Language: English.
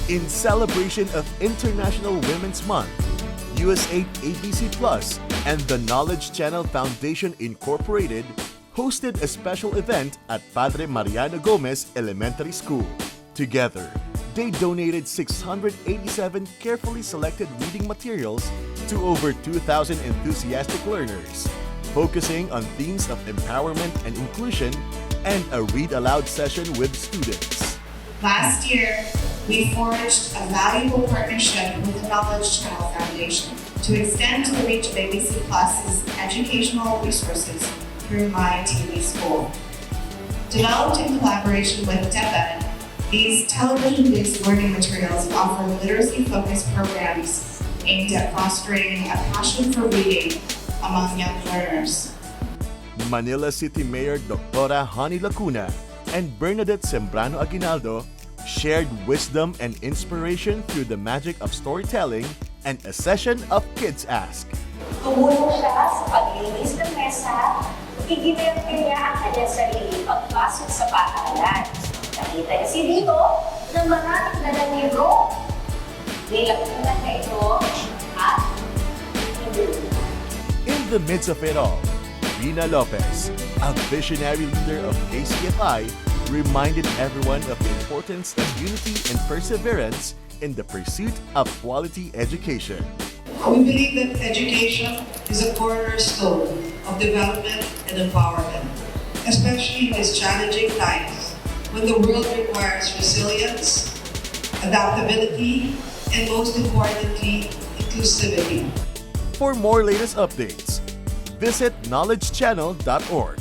In celebration of International Women's Month, USAID ABC Plus and the Knowledge Channel Foundation Incorporated hosted a special event at Padre Mariano Gomez Elementary School. Together, they donated 687 carefully selected reading materials to over 2,000 enthusiastic learners, focusing on themes of empowerment and inclusion and a read-aloud session with students. Last year, we forged a valuable partnership with the Knowledge Channel Foundation to extend the reach of ABC Plus's educational resources through My TV School. Developed in collaboration with DEPED, these television-based learning materials offer literacy-focused programs aimed at fostering a passion for reading among young learners. Manila City Mayor Dr. Honey Lacuna and Bernadette Sembrano Aguinaldo shared wisdom and inspiration through the magic of storytelling and a session of Kids Ask. Tumulong siya sa paglinis ng mesa, iginerte niya ang kanyang sarili pagpasok sa paaralan. Nakita niya si Dito na maraming dalang libro. Nilakunan na ito at In the midst of it all, Rina Lopez, a visionary leader of ACFI, reminded everyone of the importance of unity and perseverance in the pursuit of quality education. We believe that education is a cornerstone of development and empowerment, especially in these challenging times when the world requires resilience, adaptability, and most importantly, inclusivity. For more latest updates, visit knowledgechannel.org.